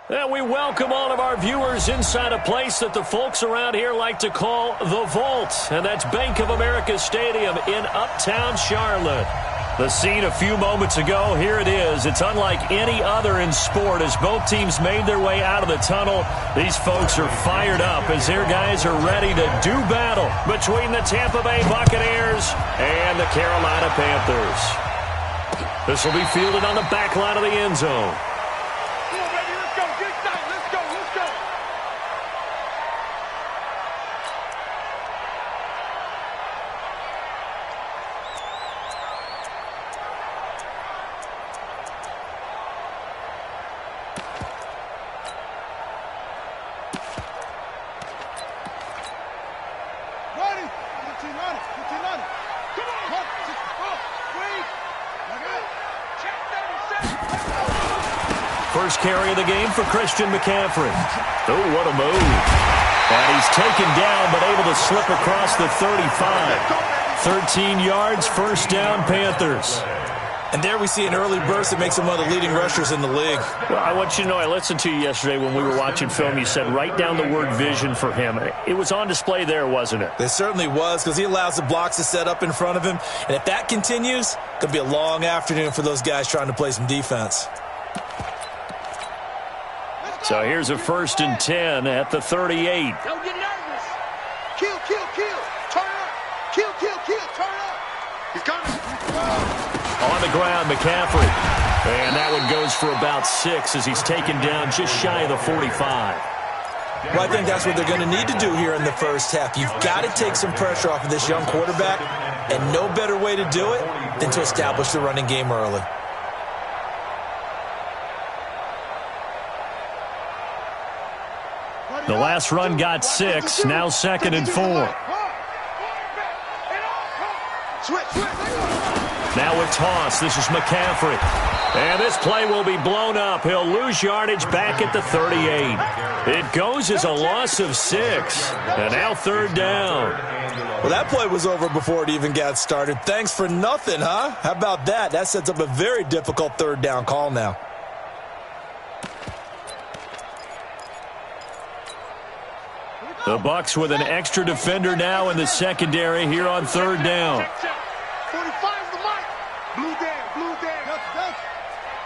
And we welcome all of our viewers inside a place that the folks around here like to call the Vault. And that's Bank of America Stadium in Uptown Charlotte. The scene a few moments ago, here it is. It's unlike any other in sport as both teams made their way out of the tunnel. These folks are fired up as their guys are ready to do battle between the Tampa Bay Buccaneers and the Carolina Panthers. This will be fielded on the back line of the end zone. First carry of the game for Christian McCaffrey. Oh, what a move. And he's taken down but able to slip across the 35. 13 yards, first down, Panthers. And there we see an early burst that makes him one of the leading rushers in the league. Well, I want you to know, I listened to you yesterday when we were watching film. You said write down the word vision for him. It was on display there, wasn't it? It certainly was, because he allows the blocks to set up in front of him. And if that continues, it could be a long afternoon for those guys trying to play some defense. So here's a 1st and 10 at the 38. Don't get nervous. Kill. Turn up. Kill. Turn up. He's coming. On the ground, McCaffrey. And that one goes for about 6 as he's taken down just shy of the 45. Well, I think that's what they're going to need to do here in the first half. You've got to take some pressure off of this young quarterback, and no better way to do it than to establish the running game early. The last run got 6, now 2nd and 4. Now a toss. This is McCaffrey. And this play will be blown up. He'll lose yardage back at the 38. It goes as a loss of 6. And now 3rd down. Well, that play was over before it even got started. Thanks for nothing, huh? How about that? That sets up a very difficult 3rd down call now. The Bucs with an extra defender now in the secondary here on 3rd down. 45's the mark. Blue down.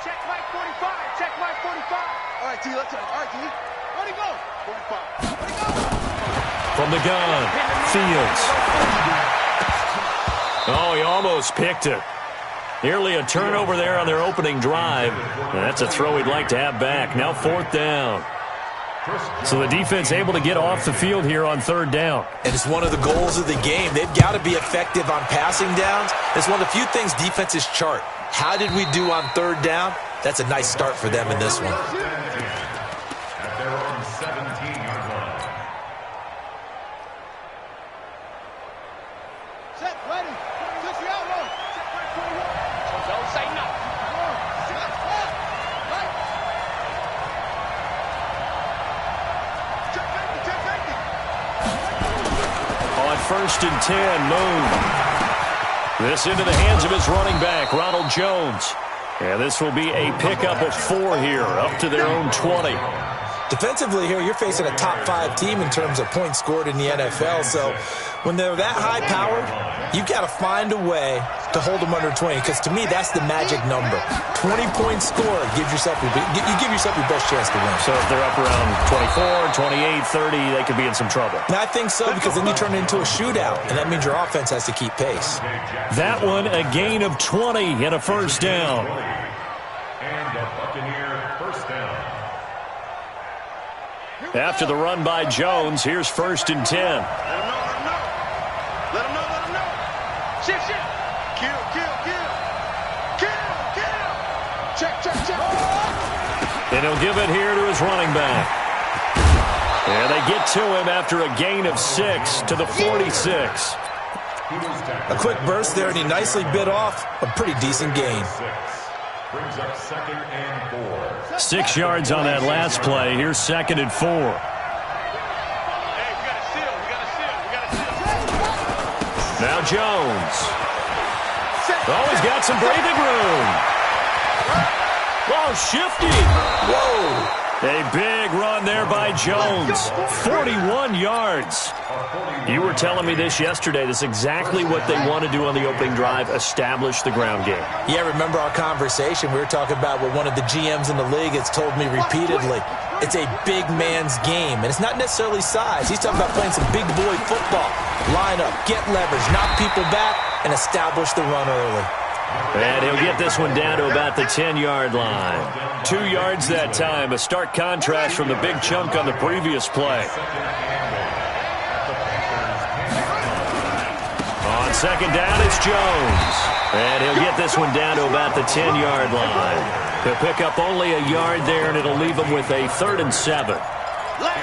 Check Mike 45. Check Mike 45. All right, T, let's go. All right, T. Where'd he go? 45. Where'd he go? From the gun, Fields. Oh, he almost picked it. Nearly a turnover there on their opening drive. And that's a throw he'd like to have back. Now 4th down. So the defense able to get off the field here on 3rd down. And it's one of the goals of the game. They've got to be effective on passing downs. It's one of the few things defenses chart. How did we do on 3rd down? That's a nice start for them in this one. At their own 17-yard line. Set, ready. Switch the outlaw. Check Mike 41. Don't say nothing. On 1st and 10, Moon. This into the hands of his running back, Ronald Jones. And this will be a pickup of 4 here, up to their own 20. Defensively here, you're facing a top 5 team in terms of points scored in the NFL. So when they're that high-powered, you've got to find a way to hold them under 20. Because to me, that's the magic number. 20 points scored, you give yourself your best chance to win. So if they're up around 24, 28, 30, they could be in some trouble. And I think so, because then you turn it into a shootout, and that means your offense has to keep pace. That one, a gain of 20 and a 1st down. And a Buccaneer 1st down. After the run by Jones, here's 1st and 10. Let him know. Shift. Kill. Check. And he'll give it here to his running back. And they get to him after a gain of 6 to the 46. A quick burst there, and he nicely bit off a pretty decent gain. Brings up 2nd and 4. 6 yards on that last play. Here's 2nd and 4. Hey, we got to seal. Now Jones. Oh, he's got some breathing room. Oh, shifty. Whoa. A big run there by Jones. 41 yards. You were telling me this yesterday. This is exactly what they want to do on the opening drive, establish the ground game. Yeah, remember our conversation? We were talking about what one of the GMs in the league has told me repeatedly. It's a big man's game, and it's not necessarily size. He's talking about playing some big boy football. Line up, get leverage, knock people back, and establish the run early. And he'll get this one down to about the 10-yard line. 2 yards that time, a stark contrast from the big chunk on the previous play. On second down, it's Jones. And he'll get this one down to about the 10-yard line. He'll pick up only a yard there, and it'll leave him with a 3rd and 7.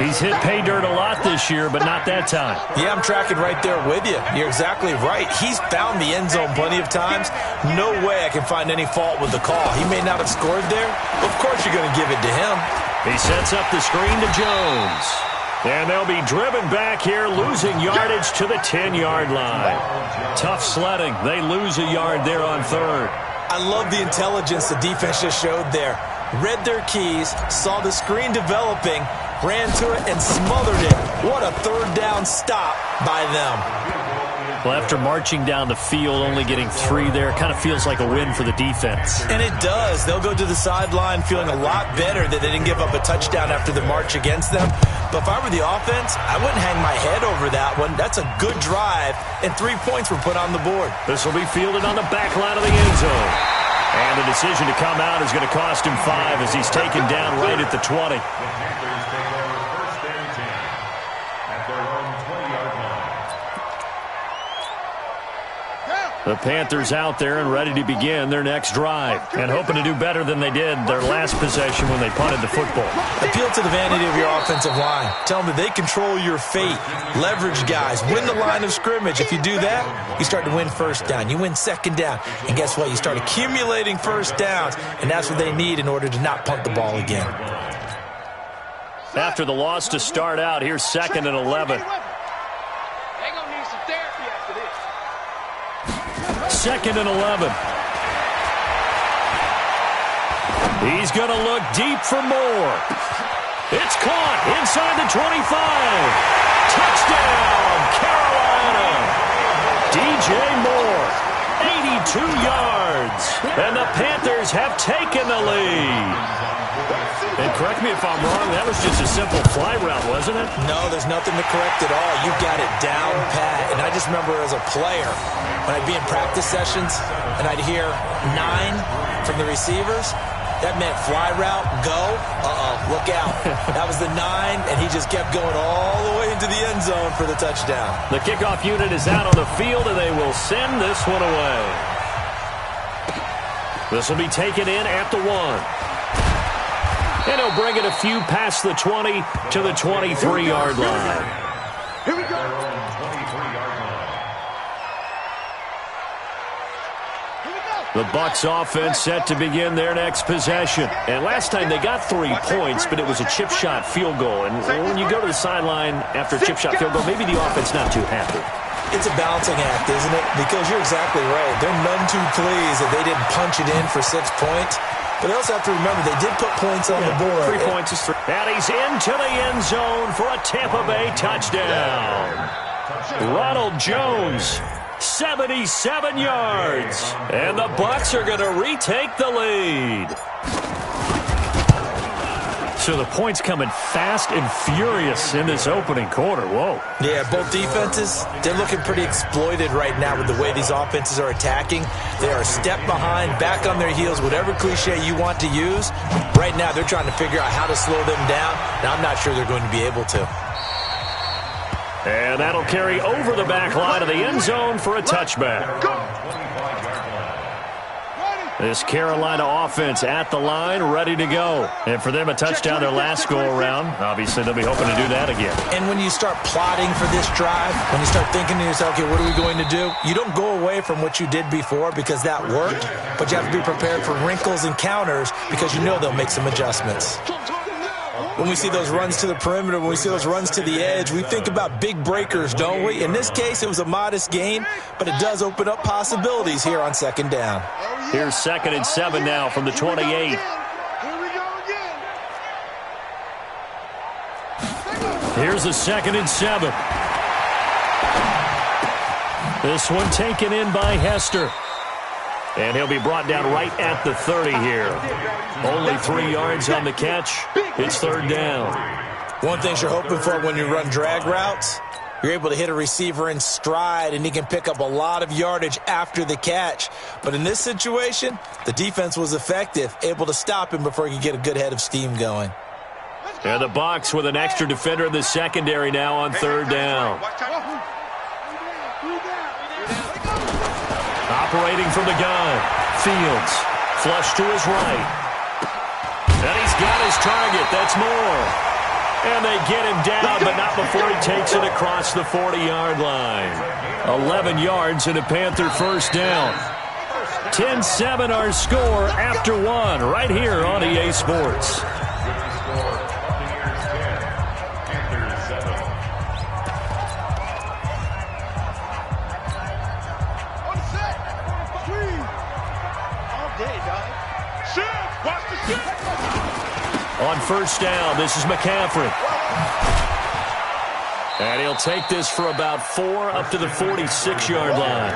He's hit pay dirt a lot this year, but not that time. Yeah, I'm tracking right there with you. You're exactly right. He's found the end zone plenty of times. No way I can find any fault with the call. He may not have scored there. Of course you're going to give it to him. He sets up the screen to Jones. And they'll be driven back here, losing yardage to the 10-yard line. Tough sledding. They lose a yard there on 3rd. I love the intelligence the defense just showed there. Read their keys, saw the screen developing, ran to it, and smothered it. What a 3rd down stop by them. Well, after marching down the field, only getting 3 there, kind of feels like a win for the defense. And it does. They'll go to the sideline feeling a lot better that they didn't give up a touchdown after the march against them. But if I were the offense, I wouldn't hang my head over that one. That's a good drive, and 3 points were put on the board. This will be fielded on the back line of the end zone. And the decision to come out is going to cost him 5 as he's taken down right at the 20. The Panthers out there and ready to begin their next drive and hoping to do better than they did their last possession when they punted the football. Appeal to the vanity of your offensive line. Tell them that they control your fate. Leverage guys. Win the line of scrimmage. If you do that, you start to win 1st down. You win 2nd down. And guess what? You start accumulating 1st downs, and that's what they need in order to not punt the ball again. After the loss to start out, here's 2nd and 11. 2nd and 11. He's going to look deep for more. It's caught inside the 25. Touchdown, Carolina. DJ Moore, 82 yards. And the Panthers have taken the lead. And correct me if I'm wrong, that was just a simple fly route, wasn't it? No, there's nothing to correct at all. You got it down pat. And I just remember as a player, when I'd be in practice sessions and I'd hear 9 from the receivers, that meant fly route, go, look out. That was the 9, and he just kept going all the way into the end zone for the touchdown. The kickoff unit is out on the field, and they will send this one away. This will be taken in at the 1. And he'll bring it a few past the 20 to the 23-yard line. Here we go. The Bucs offense set to begin their next possession. And last time they got 3 points, but it was a chip shot field goal. And when you go to the sideline after a chip shot field goal, maybe the offense not too happy. It's a balancing act, isn't it? Because you're exactly right. They're none too pleased that they didn't punch it in for 6 points. But they also have to remember they did put points on the board. 3 points is 3. And he's into the end zone for a Tampa Bay touchdown. Ronald Jones, 77 yards. And the Bucs are going to retake the lead. So the points coming fast and furious in this opening quarter. Whoa. Yeah, both defenses, they're looking pretty exploited right now with the way these offenses are attacking. They are a step behind, back on their heels, whatever cliche you want to use. Right now, they're trying to figure out how to slow them down. Now, I'm not sure they're going to be able to. And that'll carry over the back line of the end zone for a touchback. This Carolina offense at the line, ready to go. And for them, a touchdown their last go-around. Obviously, they'll be hoping to do that again. And when you start plotting for this drive, when you start thinking to yourself, okay, what are we going to do? You don't go away from what you did before because that worked, but you have to be prepared for wrinkles and counters because you know they'll make some adjustments. When we see those runs to the perimeter, when we see those runs to the edge, we think about big breakers, don't we? In this case, it was a modest gain, but it does open up possibilities here on 2nd down. Here's 2nd and 7 now from the 28. Here we go again. Here's a 2nd and 7. This one taken in by Hester. And he'll be brought down right at the 30 here. Only 3 yards on the catch. It's 3rd down. One thing you're hoping for when you run drag routes, you're able to hit a receiver in stride, and he can pick up a lot of yardage after the catch. But in this situation, the defense was effective, able to stop him before he could get a good head of steam going. And the Bucs with an extra defender in the secondary now on 3rd down. Operating from the gun, Fields, flush to his right. And he's got his target, that's Moore. And they get him down, but not before he takes it across the 40-yard line. 11 yards and a Panther 1st down. 10-7 our score after 1 right here on EA Sports. On 1st down, this is McCaffrey. And he'll take this for about 4 up to the 46-yard line.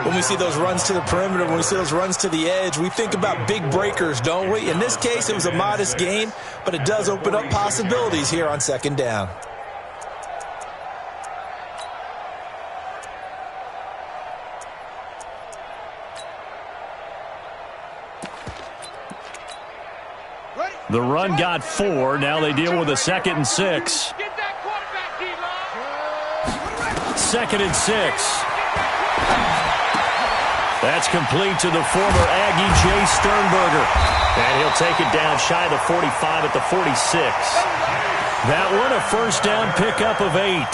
When we see those runs to the perimeter, when we see those runs to the edge, we think about big breakers, don't we? In this case, it was a modest gain, but it does open up possibilities here on 2nd down. The run got 4. Now they deal with a 2nd and 6. 2nd and 6. That's complete to the former Aggie, Jay Sternberger. And he'll take it down shy of the 45 at the 46. That one a 1st down pickup of 8.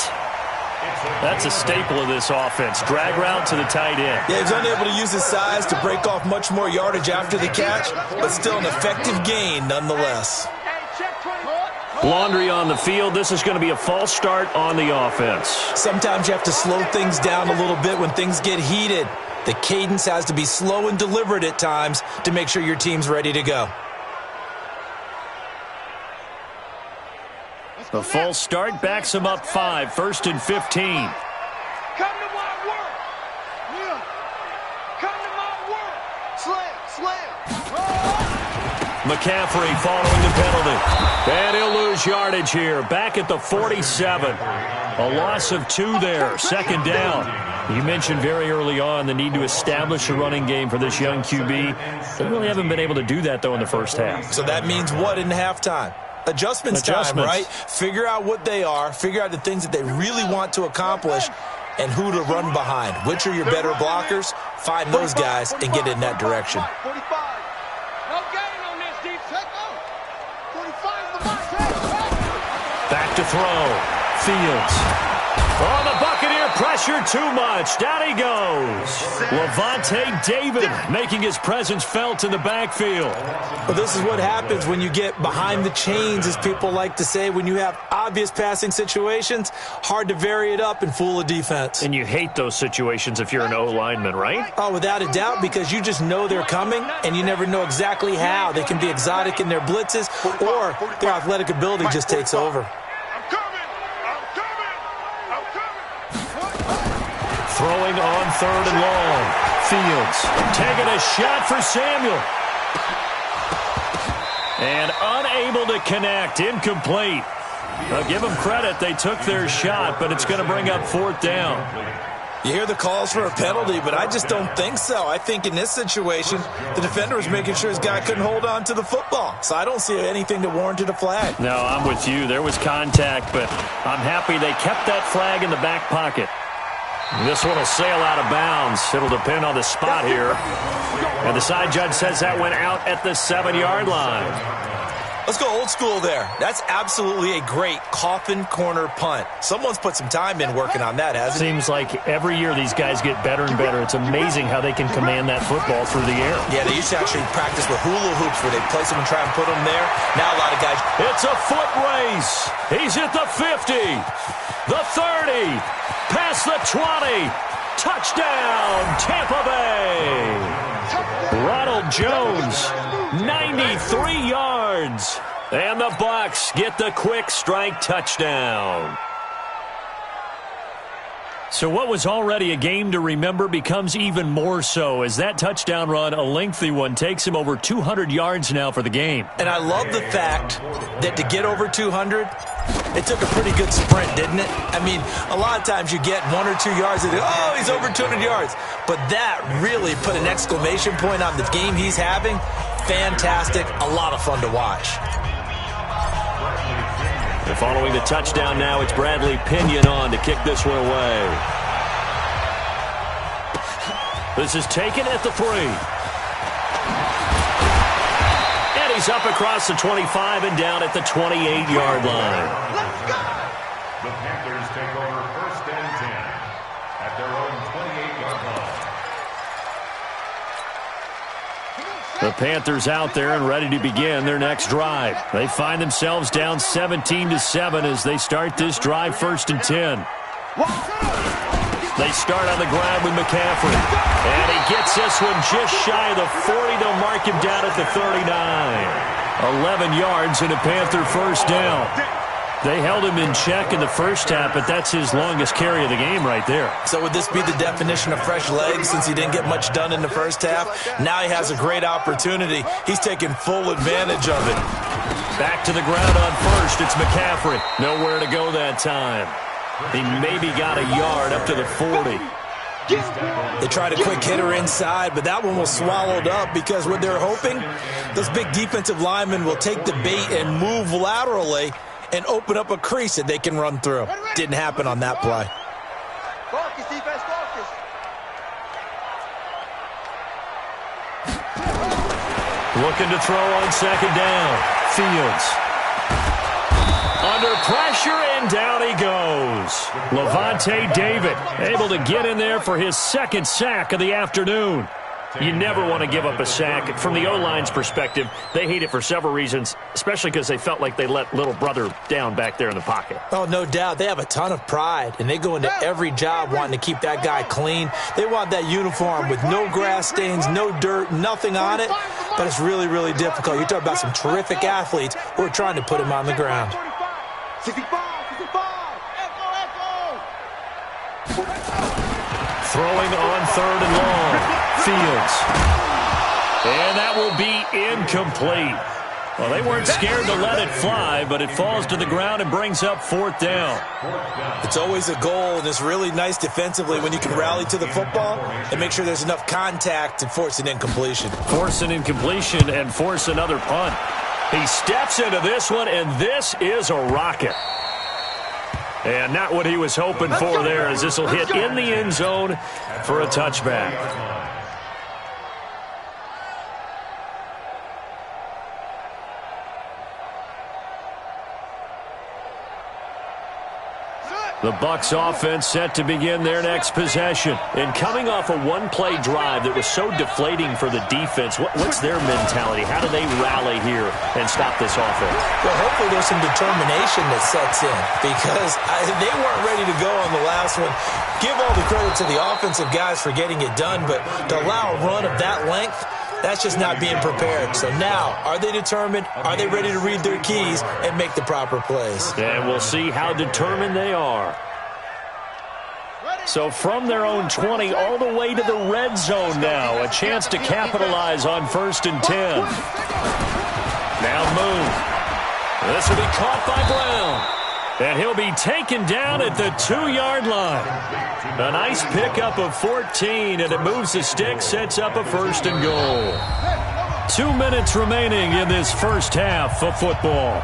That's a staple of this offense. Drag route to the tight end. Yeah, he's unable to use his size to break off much more yardage after the catch, but still an effective gain nonetheless. Laundry on the field. This is going to be a false start on the offense. Sometimes you have to slow things down a little bit when things get heated. The cadence has to be slow and deliberate at times to make sure your team's ready to go. The false start backs him up 5, 1st and 15. Come to my work. Yeah. Come to my work. Slam. McCaffrey following the penalty. And he'll lose yardage here. Back at the 47. A loss of 2 there. 2nd down. You mentioned very early on the need to establish a running game for this young QB. They really haven't been able to do that, though, in the first half. So that means what in halftime? Adjustments time, right? Figure out what they are, figure out the things that they really want to accomplish, and who to run behind. Which are your better blockers? Find those guys and get in that direction. 45. No gain on this defense. 45 the box. Back to throw. Fields. Oh, the Buccaneer pressure too much. Down he goes. Levante David making his presence felt in the backfield. Well, this is what happens when you get behind the chains, as people like to say. When you have obvious passing situations, hard to vary it up and fool a defense. And you hate those situations if you're an O-lineman, right? Oh, without a doubt, because you just know they're coming, and you never know exactly how. They can be exotic in their blitzes, or their athletic ability just takes over. Throwing on 3rd and long. Fields taking a shot for Samuel. And unable to connect. Incomplete. Now, give them credit. They took their shot, but it's going to bring up 4th down. You hear the calls for a penalty, but I just don't think so. I think in this situation, the defender was making sure his guy couldn't hold on to the football. So I don't see anything that warranted a flag. No, I'm with you. There was contact, but I'm happy they kept that flag in the back pocket. This one will sail out of bounds. It'll depend on the spot here. And the side judge says that went out at the 7-yard line. Let's go old school there. That's absolutely a great coffin corner punt. Someone's put some time in working on that, hasn't it? Seems like every year these guys get better and better. It's amazing how they can command that football through the air. Yeah, they used to actually practice with hula hoops where they place them and try and put them there. Now a lot of guys... It's a foot race. He's at the 50, the 30, past the 20. Touchdown, Tampa Bay. Ronald Jones, 93 yards. And the Bucs get the quick strike touchdown. So what was already a game to remember becomes even more so as that touchdown run, a lengthy one, takes him over 200 yards now for the game. And I love the fact that to get over 200, it took a pretty good sprint, didn't it? I mean, a lot of times you get 1 or 2 yards and oh, he's over 200 yards. But that really put an exclamation point on the game he's having. Fantastic. A lot of fun to watch. And following the touchdown now, it's Bradley Pinion on to kick this one away. This is taken at the 3. And he's up across the 25 and down at the 28-yard line. The Panthers take over 1st and 10 at their own 28-yard line. The Panthers out there and ready to begin their next drive. They find themselves down 17-7 as they start this drive 1st and 10. They start on the ground with McCaffrey. And he gets this one just shy of the 40. They'll mark him down at the 39. 11 yards and a Panther first down. They held him in check in the first half, but that's his longest carry of the game right there. So would this be the definition of fresh legs since he didn't get much done in the first half? Now he has a great opportunity. He's taking full advantage of it. Back to the ground on first. It's McCaffrey. Nowhere to go that time. He maybe got a yard up to the 40. They tried a quick hitter inside, but that one was swallowed up because what they're hoping, those big defensive linemen will take the bait and move laterally and open up a crease that they can run through. Didn't happen on that play. Focus, defense, focus. Looking to throw on 2nd down. Fields. Under pressure, and down he goes. Levante David able to get in there for his 2nd sack of the afternoon. You never want to give up a sack. From the O-line's perspective, they hate it for several reasons, especially because they felt like they let little brother down back there in the pocket. Oh, no doubt. They have a ton of pride, and they go into every job wanting to keep that guy clean. They want that uniform with no grass stains, no dirt, nothing on it. But it's really, really difficult. You're talking about some terrific athletes who are trying to put him on the ground. 65, 65. Echo. Throwing on 3rd and long. Fields. And that will be incomplete. Well, they weren't scared to let it fly, but it falls to the ground and brings up 4th down. It's always a goal, and it's really nice defensively when you can rally to the football and make sure there's enough contact and force an incompletion. Force an incompletion and force another punt. He steps into this one, and this is a rocket. And not what he was hoping for there, as this will hit in the end zone for a touchback. The Bucs offense set to begin their next possession. And coming off a one-play drive that was so deflating for the defense, what's their mentality? How do they rally here and stop this offense? Well, hopefully there's some determination that sets in because they weren't ready to go on the last one. Give all the credit to the offensive guys for getting it done, but to allow a run of that length, that's just not being prepared. So now, are they determined? Are they ready to read their keys and make the proper plays? And we'll see how determined they are. So from their own 20 all the way to the red zone now. A chance to capitalize on 1st and 10. Now Moon. This will be caught by Brown. And he'll be taken down at the 2-yard line. A nice pickup of 14, and it moves the stick, sets up a 1st and goal. 2 minutes remaining in this first half of football.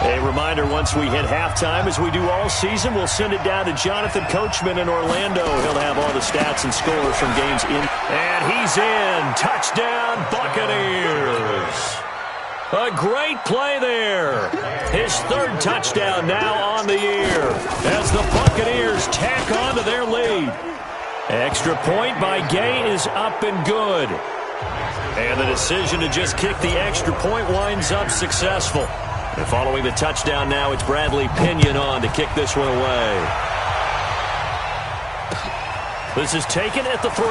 A reminder, once we hit halftime, as we do all season, we'll send it down to Jonathan Coachman in Orlando. He'll have all the stats and scores from games in. And he's in. Touchdown, Buccaneers. A great play there. His 3rd touchdown now on the year as the Buccaneers tack on to their lead. Extra point by Gay is up and good. And the decision to just kick the extra point winds up successful. And following the touchdown now, it's Bradley Pinion on to kick this one away. This is taken at the 3.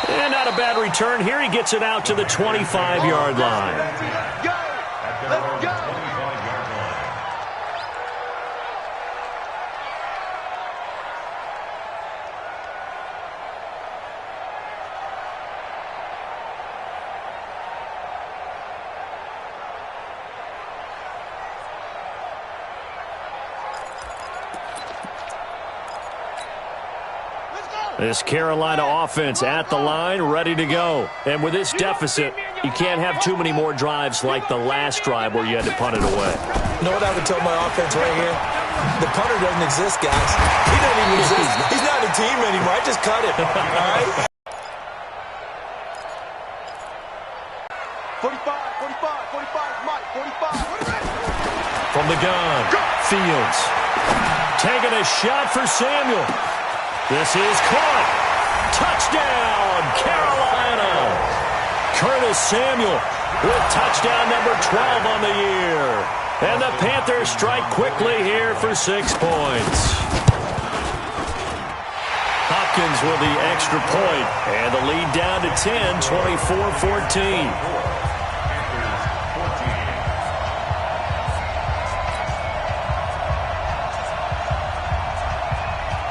And not a bad return here. He gets it out to the 25-yard line. At This Carolina offense at the line, ready to go. And with this deficit, you can't have too many more drives like the last drive where you had to punt it away. You know what I would tell my offense right here? The punter doesn't exist, guys. He doesn't even exist. He's not a team anymore. I just cut him. All right? 45, 45, Mike, 45. From the gun, Fields. Taking a shot for Samuel. This is caught. Touchdown, Carolina. Curtis Samuel with touchdown number 12 on the year. And the Panthers strike quickly here for 6 points. Hopkins with the extra point, and the lead down to 10, 24-14.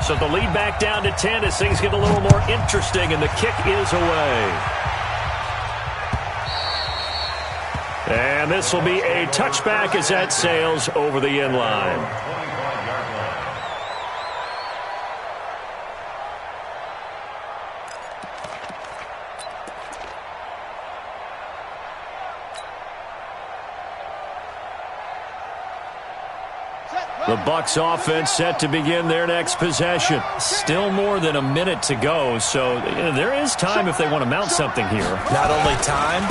So the lead back down to 10 as things get a little more interesting, and the kick is away. And this will be a touchback as that sails over the end line. The Bucs offense set to begin their next possession. Still more than a minute to go, so there is time if they want to mount something here. Not only time,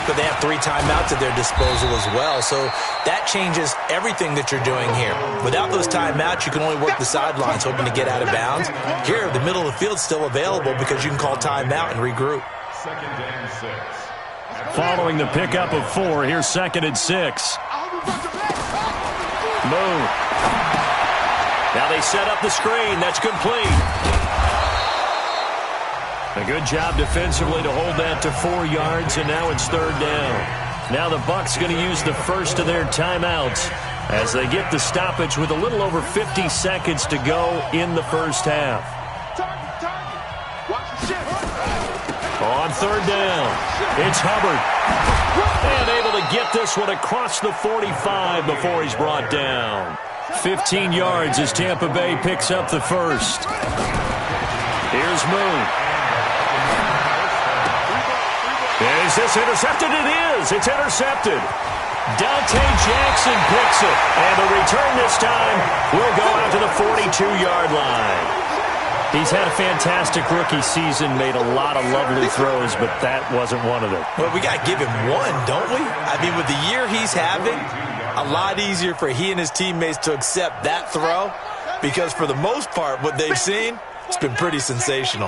but they have 3 timeouts at their disposal as well. So that changes everything that you're doing here. Without those timeouts, you can only work the sidelines hoping to get out of bounds. Here, the middle of the field's still available because you can call timeout and regroup. 2nd and 6. Following the pickup of 4, here's 2nd and 6. Move. Now they set up the screen. That's complete. A good job defensively to hold that to 4 yards, and now it's 3rd down. Now the Bucs going to use the first of their timeouts as they get the stoppage with a little over 50 seconds to go in the first half. On 3rd down, it's Hubbard. And able to get this one across the 45 before he's brought down. 15 yards as Tampa Bay picks up the first. Here's Moon. Is this intercepted? It is. It's intercepted. Dante Jackson picks it. And the return this time will go out to the 42-yard line. He's had a fantastic rookie season, made a lot of lovely throws, but that wasn't one of them. Well, we got to give him one, don't we? I mean, with the year he's having, a lot easier for he and his teammates to accept that throw because for the most part, what they've seen, it's been pretty sensational.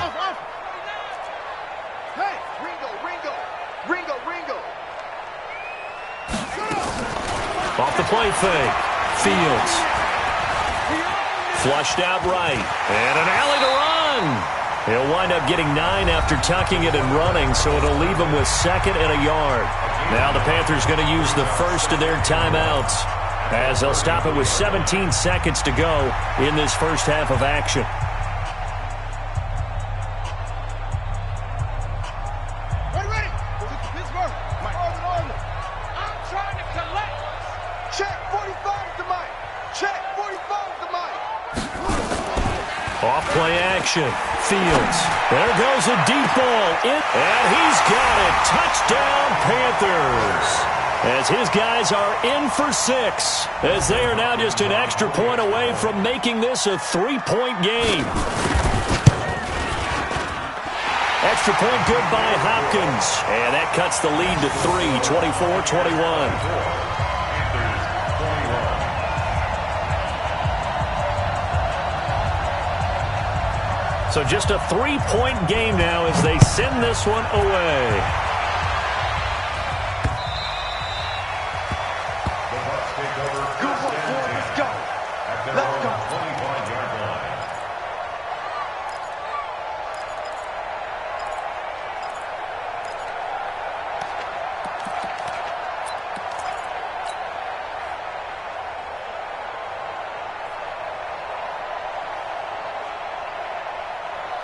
Hey, Ringo. Off the play fake. Fields. Flushed out right. And an alley to run. He'll wind up getting 9 after tucking it and running, so it'll leave him with 2nd and a yard. Now the Panthers going to use the first of their timeouts as they'll stop it with 17 seconds to go in this first half of action. Ready. Pittsburgh. I'm trying to collect. Check 45 to Mike. Check 45 to Mike. Off play action. Fields. There goes a deep ball. And he's got it. Touchdown, Panthers. As his guys are in for 6. As they are now just an extra point away from making this a 3-point game. Extra point good by Hopkins. And that cuts the lead to 3, 24-21. So just a 3-point game now as they send this one away. The Bucs take over first and 10 at their own 25-yard line.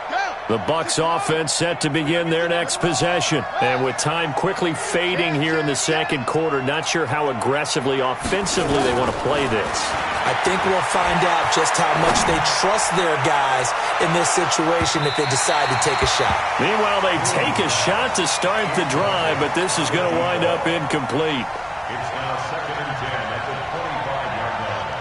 Down. The Bucs offense set to begin their next possession. And with time quickly fading here in the second quarter, not sure how aggressively, offensively they want to play this. I think we'll find out just how much they trust their guys in this situation if they decide to take a shot. Meanwhile, they take a shot to start the drive, but this is going to wind up incomplete. It's now 2nd and 10 at the 25-yard line.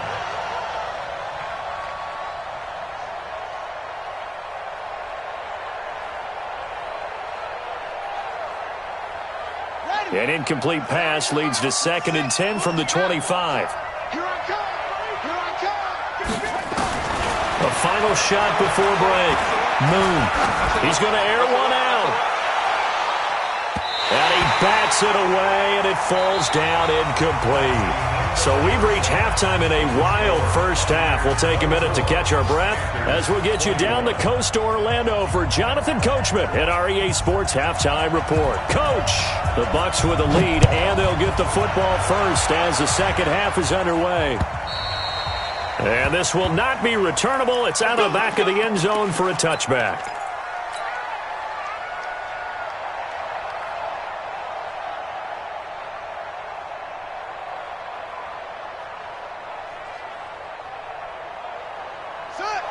An incomplete pass leads to 2nd and 10 from the 25. Here I come! Here I come! A final shot before break. Moon. He's going to air one out. And he bats it away, and it falls down incomplete. So we've reached halftime in a wild first half. We'll take a minute to catch our breath as we'll get you down the coast to Orlando for Jonathan Coachman at our EA Sports Halftime Report. Coach, the Bucs with a lead, and they'll get the football first as the second half is underway. And this will not be returnable. It's out of the back of the end zone for a touchback.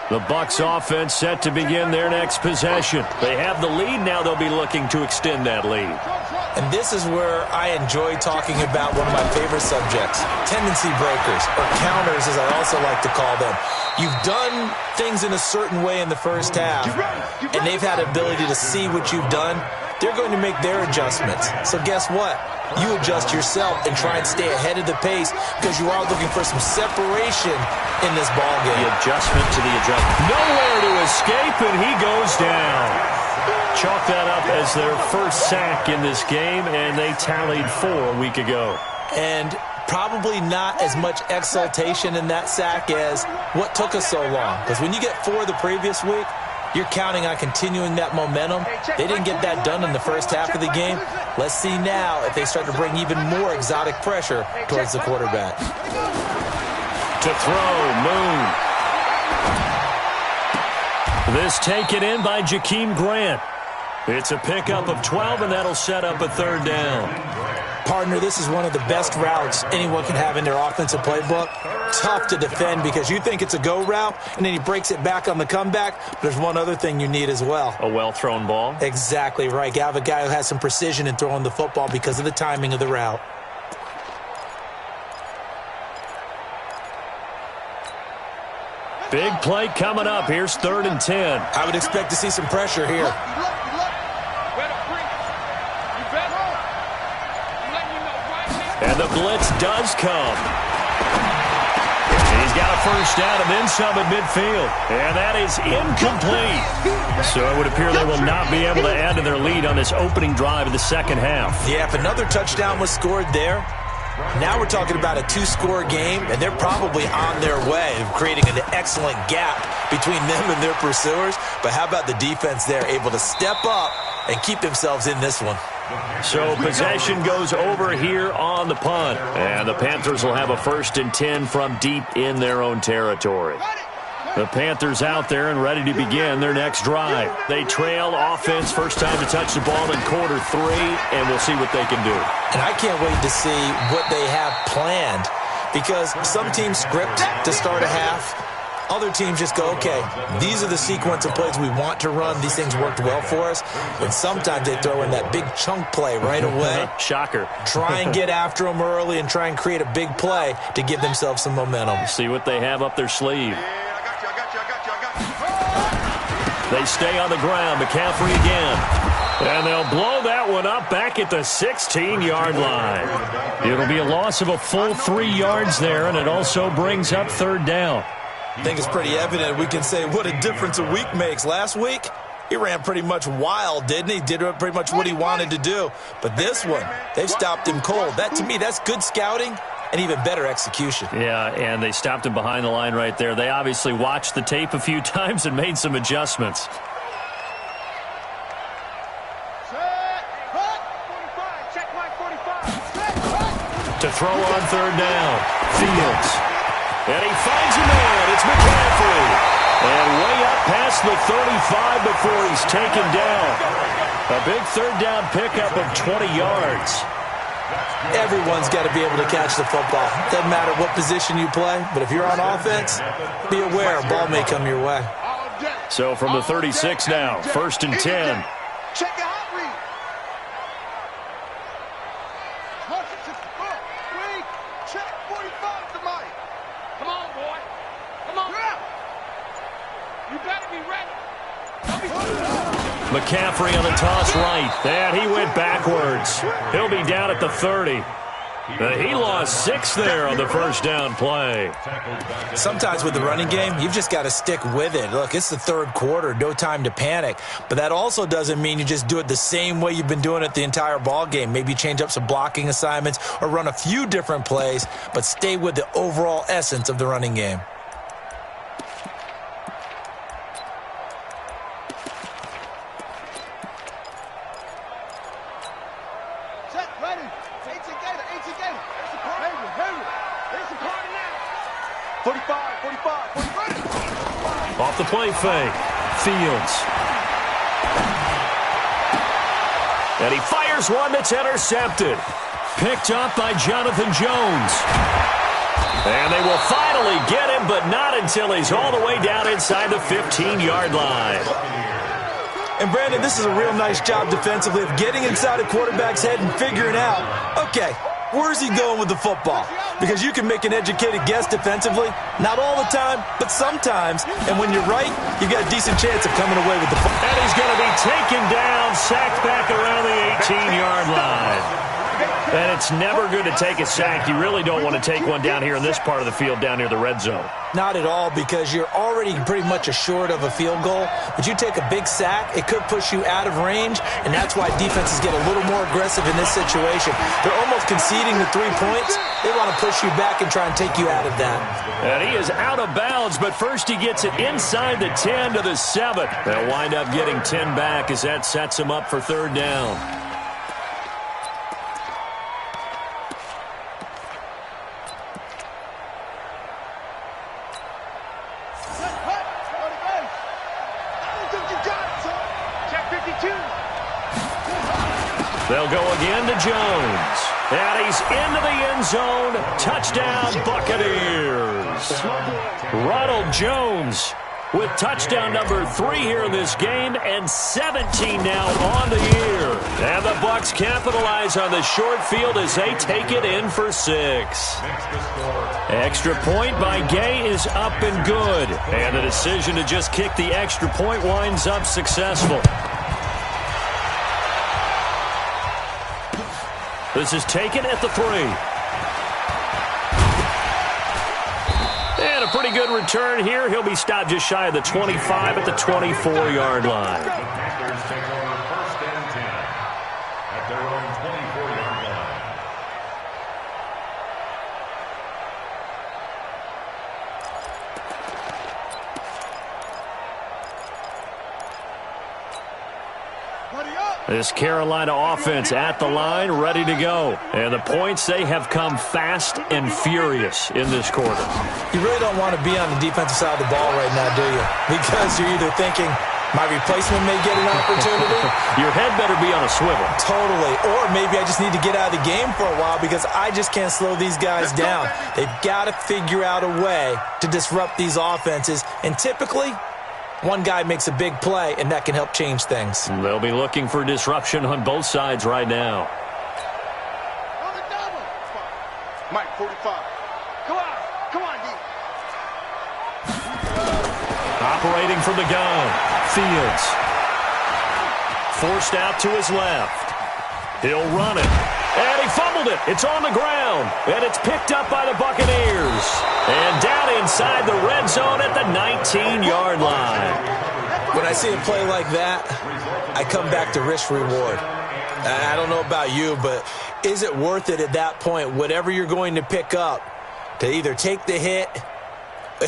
The Bucs offense set to begin their next possession. They have the lead. Now they'll be looking to extend that lead. And this is where I enjoy talking about one of my favorite subjects, tendency breakers, or counters as I also like to call them. You've done things in a certain way in the first half, and they've had ability to see what you've done. They're going to make their adjustments. So guess what? You adjust yourself and try and stay ahead of the pace because you are looking for some separation in this ball game. The adjustment to the adjustment. Nowhere to escape, and he goes down. Chalk that up as their first sack in this game, and they tallied 4 a week ago. And probably not as much exultation in that sack as what took us so long. Because when you get 4 the previous week, you're counting on continuing that momentum. They didn't get that done in the first half of the game. Let's see now if they start to bring even more exotic pressure towards the quarterback. To throw, Moon. This taken in by Jakeem Grant. It's a pickup of 12, and that'll set up a third down. Partner, this is one of the best routes anyone can have in their offensive playbook. Tough to defend because you think it's a go route, and then he breaks it back on the comeback. But there's one other thing you need as well. A well-thrown ball. Exactly right. You have a guy who has some precision in throwing the football because of the timing of the route. Big play coming up. Here's 3rd and 10. I would expect to see some pressure here. And the blitz does come. He's got a first down and then some at midfield. And that is incomplete. So it would appear they will not be able to add to their lead on this opening drive of the second half. Yeah, if another touchdown was scored there, now we're talking about a 2-score game, and they're probably on their way of creating an excellent gap between them and their pursuers. But how about the defense there, able to step up and keep themselves in this one? So possession goes over here on the punt. And the Panthers will have a 1st and 10 from deep in their own territory. The Panthers out there and ready to begin their next drive. They trail offense, first time to touch the ball in quarter 3, and we'll see what they can do. And I can't wait to see what they have planned because some teams script to start a half. Other teams just go, okay, these are the sequence of plays we want to run. These things worked well for us. And sometimes they throw in that big chunk play right away. Shocker. Try and get after them early and try and create a big play to give themselves some momentum. See what they have up their sleeve. They stay on the ground. McCaffrey again. And they'll blow that one up back at the 16-yard line. It'll be a loss of a full 3 yards there, and it also brings up 3rd down. I think it's pretty evident we can say what a difference a week makes. Last week, he ran pretty much wild, didn't he? Did pretty much what he wanted to do. But this one, they've stopped him cold. That, to me, that's good scouting and even better execution. Yeah, and they stopped him behind the line right there. They obviously watched the tape a few times and made some adjustments. To throw on 3rd down, Fields. And he finds a man. It's McCaffrey. And way up past the 35 before he's taken down. A big third down pickup of 20 yards. Everyone's got to be able to catch the football. Doesn't matter what position you play, but if you're on offense, be aware a ball may come your way. So from the 36 now, 1st and 10. Check your hot read. Check 45 to Mike. Come on, boy. Come on. You better be ready. McCaffrey on the toss right. And he went backwards. He'll be down at the 30. He lost 6 there on the first down play. Sometimes with the running game, you've just got to stick with it. Look, it's the 3rd quarter, no time to panic. But that also doesn't mean you just do it the same way you've been doing it the entire ball game. Maybe change up some blocking assignments or run a few different plays, but stay with the overall essence of the running game. Off the play fake. Fields. And he fires one that's intercepted. Picked up by Jonathan Jones. And they will finally get him, but not until he's all the way down inside the 15-yard line. And, Brandon, this is a real nice job defensively of getting inside a quarterback's head and figuring out, okay, where's he going with the football? Because you can make an educated guess defensively. Not all the time, but sometimes. And when you're right, you've got a decent chance of coming away with the football. And he's going to be taken down, sacked back around the 18-yard line. And it's never good to take a sack. You really don't want to take one down here in this part of the field, down near the red zone. Not at all, because you're already pretty much assured of a field goal. But you take a big sack, it could push you out of range, and that's why defenses get a little more aggressive in this situation. They're almost conceding the 3 points. They want to push you back and try and take you out of that. And he is out of bounds, but first he gets it inside the 10 to the 7. They'll wind up getting 10 back as that sets him up for 3rd down. They'll go again to Jones. And he's into the end zone. Touchdown, Buccaneers. Ronald Jones with touchdown number 3 here in this game, and 17 now on the year. And the Bucs capitalize on the short field as they take it in for 6. Extra point by Gay is up and good. And the decision to just kick the extra point winds up successful. This is taken at the 3. And a pretty good return here. He'll be stopped just shy of the 25 at the 24-yard line. Packers take over 1st and 10 at their own 24-yard line. This Carolina offense at the line, ready to go. And the points, they have come fast and furious in this quarter. You really don't want to be on the defensive side of the ball right now, do you? Because you're either thinking, my replacement may get an opportunity. Your head better be on a swivel. Totally. Or maybe I just need to get out of the game for a while because I just can't slow these guys down. They've got to figure out a way to disrupt these offenses. And typically, one guy makes a big play, and that can help change things. They'll be looking for disruption on both sides right now. On the double. Mike, 45. Come on, D. Operating from the gun. Fields. Forced out to his left. He'll run it. And he fumbled it. It's on the ground. And it's picked up by the Buccaneers. And down inside the red zone at the 19-yard line. When I see a play like that, I come back to risk-reward. I don't know about you, but is it worth it at that point, whatever you're going to pick up, to either take the hit,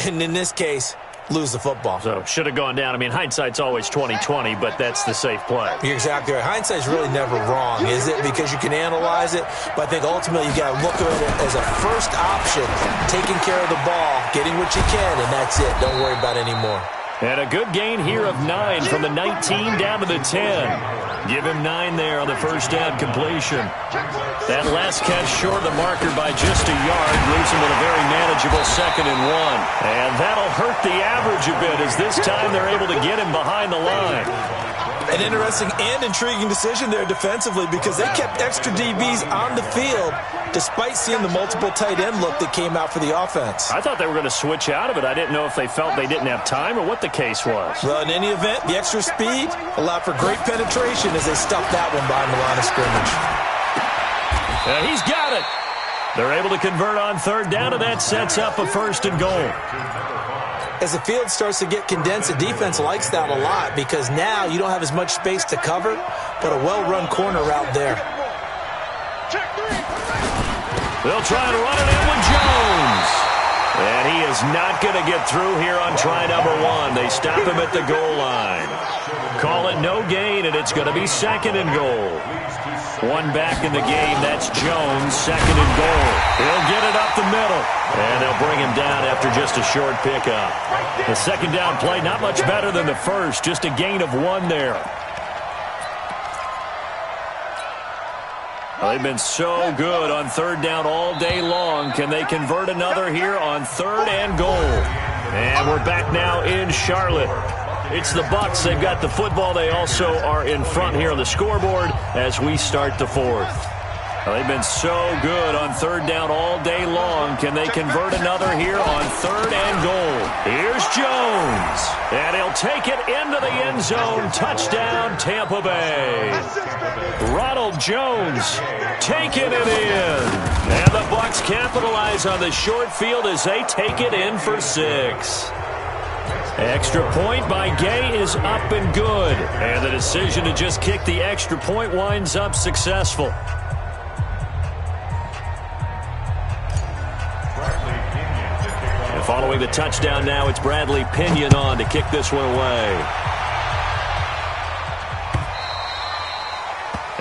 and in this case, lose the football? So, should have gone down. I mean, hindsight's always 20/20, but that's the safe play. You're exactly right. Hindsight's really never wrong, is it? Because you can analyze it, but I think ultimately you got to look at it as a first option, taking care of the ball, getting what you can, and that's it. Don't worry about it anymore. And a good gain here of 9 from the 19 down to the 10. Give him 9 there on the first down completion. That last catch short of the marker by just a yard leaves him with a very manageable 2nd and 1. And that'll hurt the average a bit as this time they're able to get him behind the line. An interesting and intriguing decision there defensively because they kept extra DBs on the field despite seeing the multiple tight end look that came out for the offense. I thought they were going to switch out of it. I didn't know if they felt they didn't have time or what the case was. Well, in any event, the extra speed allowed for great penetration as they stuffed that one behind the line of scrimmage. He's got it. They're able to convert on 3rd down, and that sets up a 1st and goal. As the field starts to get condensed, the defense likes that a lot because now you don't have as much space to cover, but a well-run corner route there. They'll try and run it in with Jones. And he is not going to get through here on try number 1. They stop him at the goal line. Call it no gain, and it's going to be 2nd and goal. 1 back in the game. That's Jones, 2nd and goal. He'll get it up the middle. And they'll bring him down after just a short pickup. The 2nd down play, not much better than the first. Just a gain of 1 there. Well, they've been so good on 3rd down all day long. Can they convert another here on 3rd and goal? And we're back now in Charlotte. It's the Bucs. They've got the football. They also are in front here on the scoreboard as we start the 4th. Well, they've been so good on 3rd down all day long. Can they convert another here on 3rd and goal? Here's Jones. And he'll take it into the end zone. Touchdown, Tampa Bay. Ronald Jones taking it in. And the Bucs capitalize on the short field as they take it in for 6. Extra point by Gay is up and good. And the decision to just kick the extra point winds up successful. And following the touchdown now, it's Bradley Pinion on to kick this one away.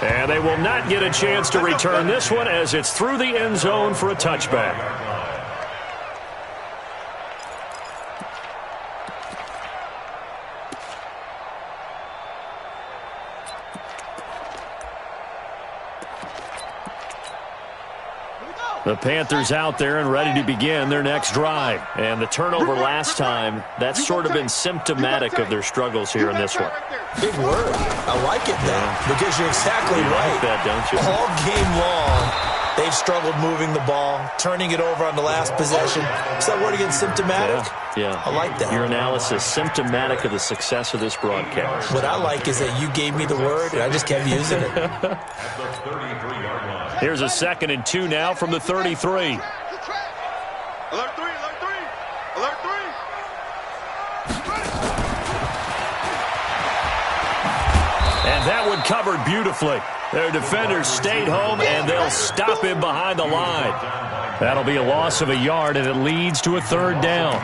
And they will not get a chance to return this one as it's through the end zone for a touchback. The Panthers out there and ready to begin their next drive. And the turnover last time, that's sort of been symptomatic of their struggles here in this one. Big word. I like it, though, because you're exactly right. Like that, don't you? All game long, they've struggled moving the ball, turning it over on the last possession. Is that word again, symptomatic? Yeah. I like that. Your analysis, symptomatic of the success of this broadcast. What I like is that you gave me the word, and I just kept using it. Here's a 2nd and 2 now from the 33. Alert 3, alert 3, alert 3. And that one covered beautifully. Their defenders stayed home, and they'll stop him behind the line. That'll be a loss of a yard, and it leads to a 3rd down.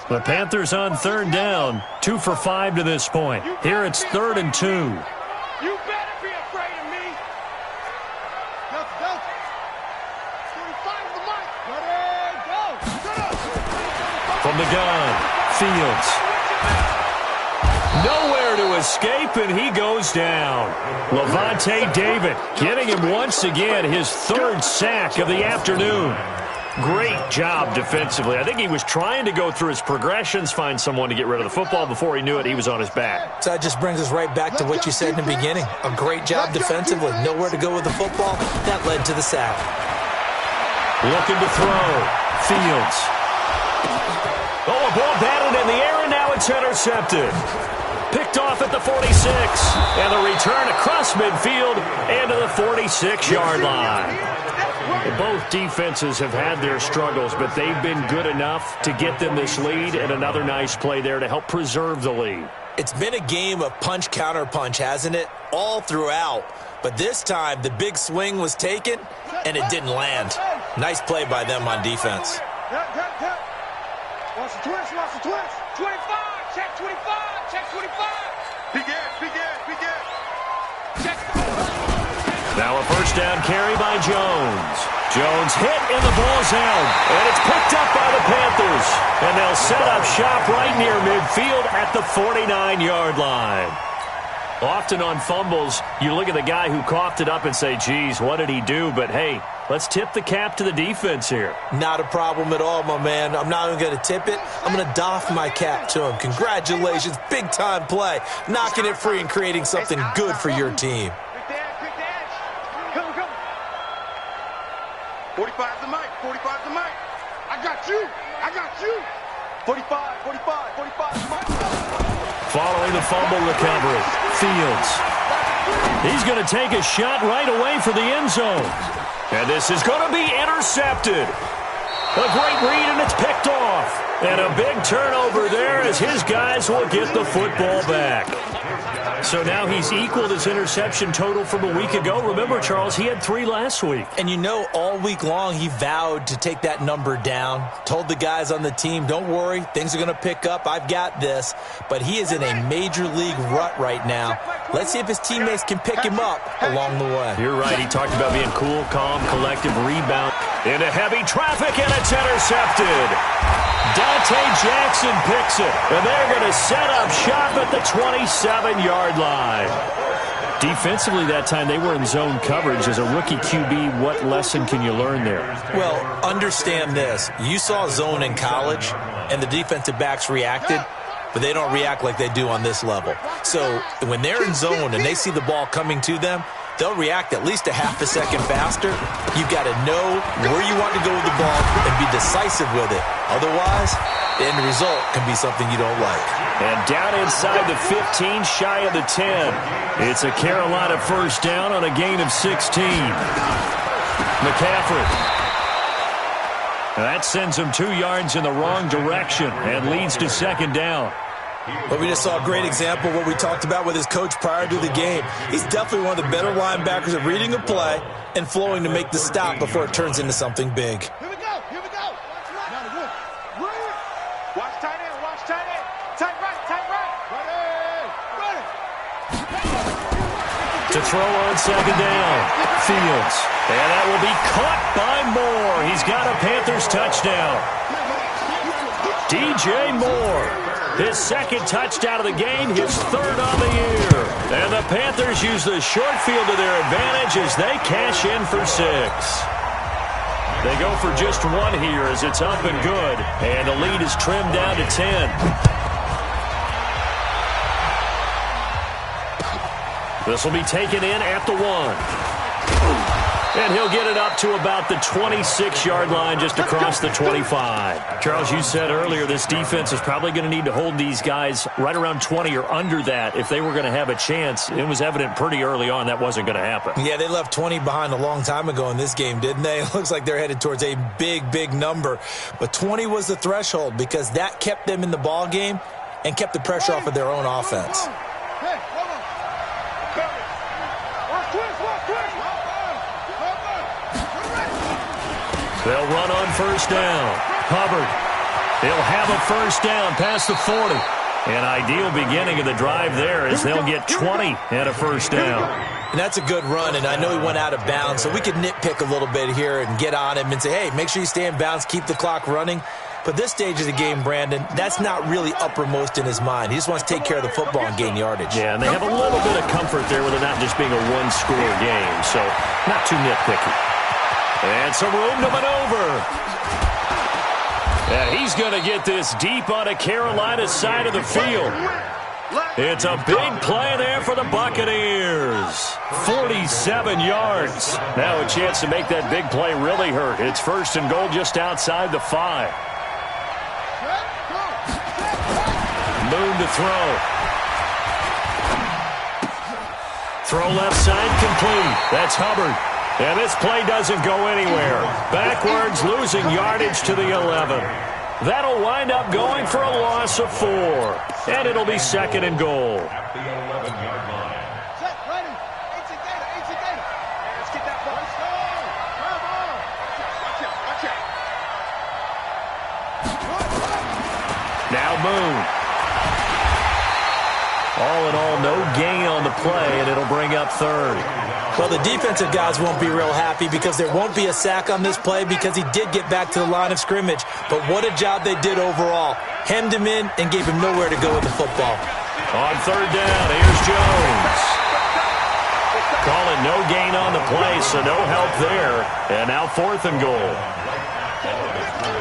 The Panthers on 3rd down, 2 for 5 to this point. Here it's 3rd and 2. You better be afraid of me. Delta. 45 the mic. Ready, go. From the gun, Fields. Nowhere to escape, and he goes down. Levante David getting him once again his 3rd sack of the afternoon. Great job defensively. I think he was trying to go through his progressions, find someone to get rid of the football. Before he knew it, he was on his back. So that just brings us right back to what you said in the beginning. A great job defensively. Nowhere to go with the football. That led to the sack. Looking to throw. Fields. Oh, a ball batted in the air, and now it's intercepted. Picked off at the 46. And the return across midfield and to the 46-yard line. Both defenses have had their struggles, but they've been good enough to get them this lead, and another nice play there to help preserve the lead. It's been a game of punch-counter-punch, hasn't it? All throughout. But this time, the big swing was taken, and it didn't land. Nice play by them on defense. Lost the twist. 25, check 25, check 25. Begin. Check. Now a 1st down carry by Jones. Jones hit and the ball's out. And it's picked up by the Panthers. And they'll set up shop right near midfield at the 49-yard line. Often on fumbles, you look at the guy who coughed it up and say, geez, what did he do? But, hey, let's tip the cap to the defense here. Not a problem at all, my man. I'm not even going to tip it. I'm going to doff my cap to him. Congratulations. Big-time play. Knocking it free and creating something good for your team. Quick dash. Come. 45 the mic. 45 the mic. I got you. 45 the mic. Following the fumble recovery, Fields. He's going to take a shot right away for the end zone. And this is going to be intercepted. A great read, and it's picked off. And a big turnover there as his guys will get the football back. So now he's equaled his interception total from a week ago. Remember, Charles, he had 3 last week. And you know, all week long he vowed to take that number down. Told the guys on the team, don't worry, things are going to pick up. I've got this. But he is in a major league rut right now. Let's see if his teammates can pick him up along the way. You're right. He talked about being cool, calm, collective, rebound. Into heavy traffic, and it's intercepted. Dante Jackson picks it, and they're going to set up shop at the 27-yard line. Defensively that time, they were in zone coverage. As a rookie QB, what lesson can you learn there? Well, understand this. You saw zone in college, and the defensive backs reacted, but they don't react like they do on this level. So when they're in zone and they see the ball coming to them, they'll react at least a half a second faster. You've got to know where you want to go with the ball and be decisive with it. Otherwise, the end result can be something you don't like. And down inside the 15, shy of the 10. It's a Carolina first down on a gain of 16. McCaffrey. That sends him 2 yards in the wrong direction and leads to second down. But we just saw a great example of what we talked about with his coach prior to the game. He's definitely one of the better linebackers at reading a play and flowing to make the stop before it turns into something big. Here we go. Watch tight end. Tight right. Ready. To throw on second down, Fields. And that will be caught by Moore. He's got a Panthers touchdown. DJ Moore. His second touchdown of the game, his 3rd on the year. And the Panthers use the short field to their advantage as they cash in for 6. They go for just 1 here as it's up and good. And the lead is trimmed down to 10. This will be taken in at the 1. And he'll get it up to about the 26-yard line just across the 25. Charles, you said earlier this defense is probably going to need to hold these guys right around 20 or under that if they were going to have a chance. It was evident pretty early on that wasn't going to happen. Yeah, they left 20 behind a long time ago in this game, didn't they? It looks like they're headed towards a big number. But 20 was the threshold because that kept them in the ball game and kept the pressure off of their own offense. They'll run on first down. Hubbard. They'll have a first down past the 40. An ideal beginning of the drive there as they'll get 20 and a first down. And that's a good run, and I know he went out of bounds, so we could nitpick a little bit here and get on him and say, hey, make sure you stay in bounds, keep the clock running. But this stage of the game, Brandon, that's not really uppermost in his mind. He just wants to take care of the football and gain yardage. Yeah, and they have a little bit of comfort there with it not just being a one-score game, so not too nitpicky. And some room to maneuver. And he's going to get this deep on a Carolina side of the field. It's a big play there for the Buccaneers. 47 yards. Now a chance to make that big play really hurt. It's 1st and goal just outside the 5. Moon to throw. Throw left side complete. That's Hubbard. And this play doesn't go anywhere. Backwards, losing yardage to the 11. That'll wind up going for a loss of 4. And it'll be 2nd and goal. At the 11-yard line. Set, ready. Let's get that ball. Watch out. Now Moon. All in all, no gain on the play, and it'll bring up third. Well, the defensive guys won't be real happy because there won't be a sack on this play because he did get back to the line of scrimmage. But what a job they did overall. Hemmed him in and gave him nowhere to go with the football. On third down, here's Jones. Call it no gain on the play, so no help there. And now 4th and goal.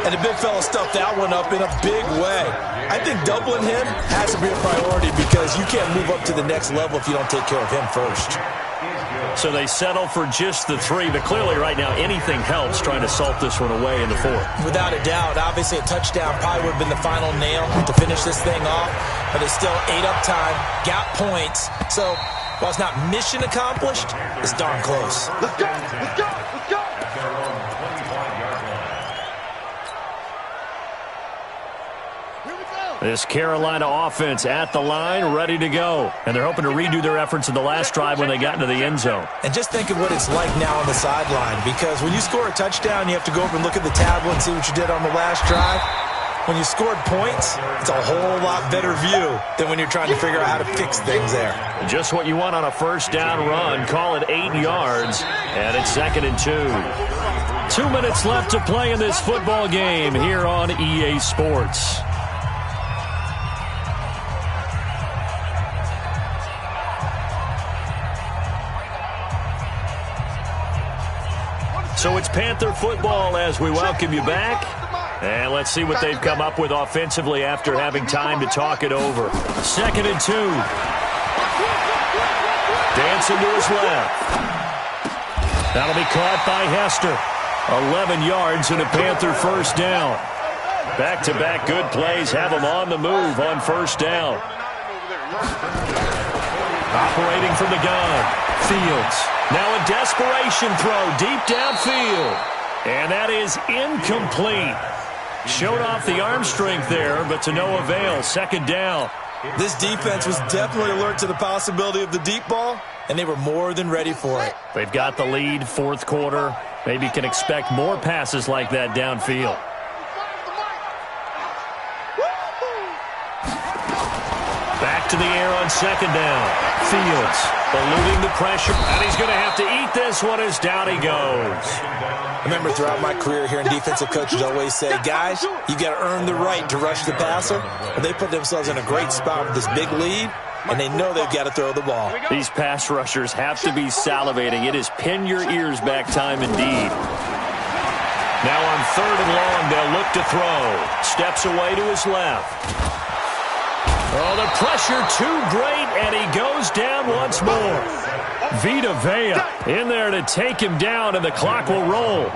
And the big fella stuffed that one up in a big way. I think doubling him has to be a priority because you can't move up to the next level if you don't take care of him first. So they settle for just the 3, but clearly right now anything helps trying to salt this one away in the 4th. Without a doubt, obviously a touchdown probably would have been the final nail to finish this thing off, but it's still 8 up time, got points. So while it's not mission accomplished, it's darn close. Let's go! Let's go! Let's go! This Carolina offense at the line, ready to go. And they're hoping to redo their efforts in the last drive when they got into the end zone. And just think of what it's like now on the sideline, because when you score a touchdown, you have to go over and look at the tablet and see what you did on the last drive. When you scored points, it's a whole lot better view than when you're trying to figure out how to fix things there. Just what you want on a first down run. Call it 8 yards, and it's 2nd and 2. 2 minutes left to play in this football game here on EA Sports. So it's Panther football as we welcome you back. And let's see what they've come up with offensively after having time to talk it over. 2nd and 2. Dancing to his left. That'll be caught by Hester. 11 yards and a Panther first down. Back-to-back good plays have them on the move on first down. Operating from the gun. Fields. Now a desperation throw deep downfield. And that is incomplete. Showed off the arm strength there, but to no avail. 2nd down. This defense was definitely alert to the possibility of the deep ball, and they were more than ready for it. They've got the lead, 4th quarter. Maybe can expect more passes like that downfield. Back to the air on 2nd down. Fields eluding the pressure, and he's going to have to eat this one as down he goes. I remember throughout my career hearing defensive coaches always say, guys, you got to earn the right to rush the passer. And they put themselves in a great spot with this big lead, and they know they've got to throw the ball. These pass rushers have to be salivating. It is pin your ears back time indeed. Now on 3rd and long, they'll look to throw. Steps away to his left. Oh, the pressure too great, and he goes down once more. Vita Vea in there to take him down, and the clock will roll.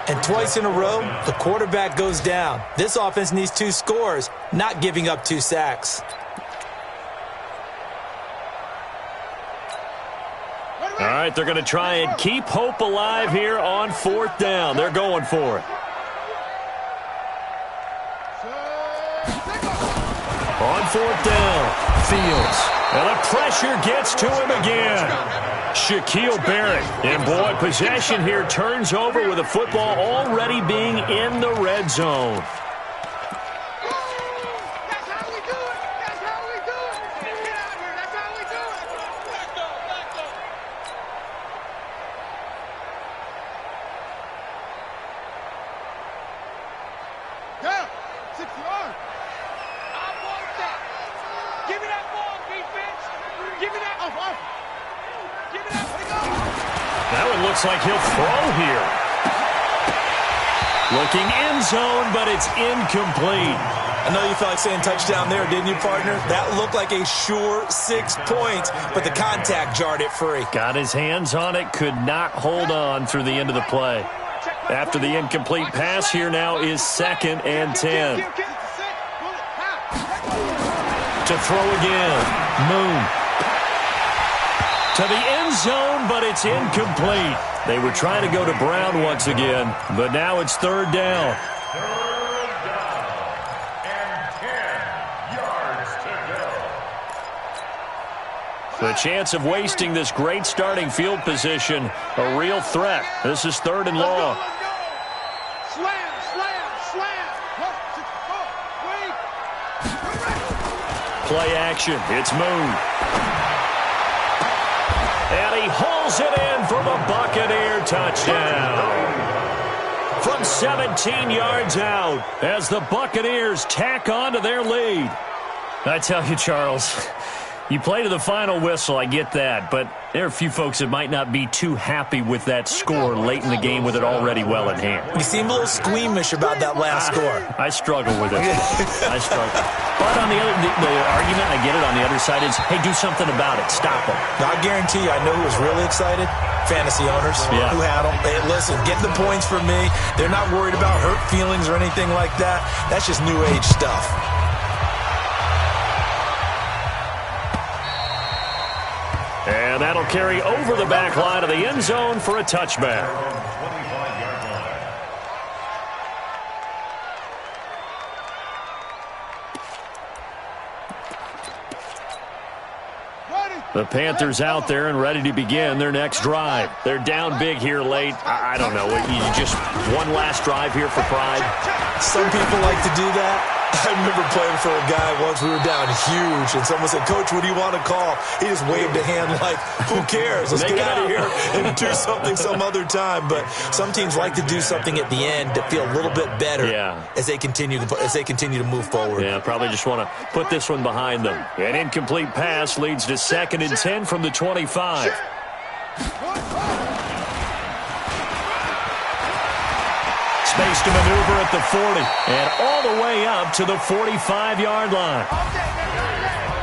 And twice in a row, the quarterback goes down. This offense needs 2 scores, not giving up 2 sacks. All right, they're going to try and keep hope alive here on 4th down. They're going for it. On 4th down, Fields. And the pressure gets to him again. Shaquille Barrett. And boy, possession here turns over with the football already being in the red zone. That's how we do it. That's how we do it. Get out here. That's how we do it. Back up. Back up. Down. 60-yard. I want that. Give me that ball, defense. Give me that. Off. Give me that. Let it go. That one looks like he'll throw here. Looking end zone, but it's incomplete. I know you felt like saying touchdown there, didn't you, partner? That looked like a sure 6 points, but the contact jarred it free. Got his hands on it, could not hold on through the end of the play. After the incomplete pass, here now is 2nd and 10. To throw again. Moon. To the end zone, but it's incomplete. They were trying to go to Brown once again, but now it's 3rd down. 3rd down and 10 yards to go. The chance of wasting this great starting field position, a real threat. This is 3rd and long. Play action. It's Moon. And he hauls it in for the Buccaneer touchdown. From 17 yards out as the Buccaneers tack on to their lead. I tell you, Charles, you play to the final whistle, I get that, but there are a few folks that might not be too happy with that score late in the game with it already well in hand. You seem a little squeamish about that last score. I struggle with it. I struggle. But on the argument, I get it, on the other side is, hey, do something about it. Stop them. Now, I guarantee you, I know who was really excited. Fantasy owners who had them. Hey, listen, get the points from me. They're not worried about hurt feelings or anything like that. That's just new age stuff. And that'll carry over the back line of the end zone for a touchback. The Panthers out there and ready to begin their next drive. They're down big here late. I don't know. You just one last drive here for pride? Some people like to do that. I remember playing for a guy once. We were down huge, and someone said, "Coach, what do you want to call?" He just waved a hand like, who cares? Let's get out of here and do something some other time. But some teams like to do something at the end to feel a little bit better as they continue to move forward. Yeah, probably just want to put this one behind them. An incomplete pass leads to 2nd and 10 from the 25. Space to maneuver at the 40 and all the way up to the 45-yard line.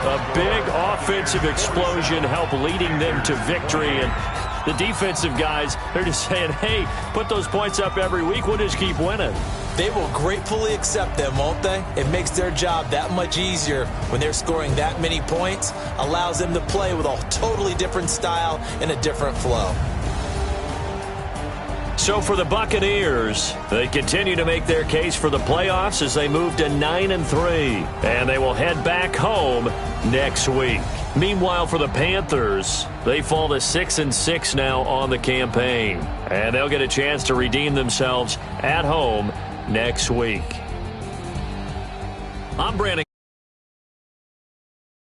A big offensive explosion helped leading them to victory, and the defensive guys, they're just saying, hey, put those points up every week, we'll just keep winning. They will gratefully accept them, won't they? It makes their job that much easier when they're scoring that many points, allows them to play with a totally different style and a different flow. So for the Buccaneers, they continue to make their case for the playoffs as they move to 9-3, and they will head back home next week. Meanwhile, for the Panthers, they fall to 6-6 now on the campaign, and they'll get a chance to redeem themselves at home next week. I'm Brandon.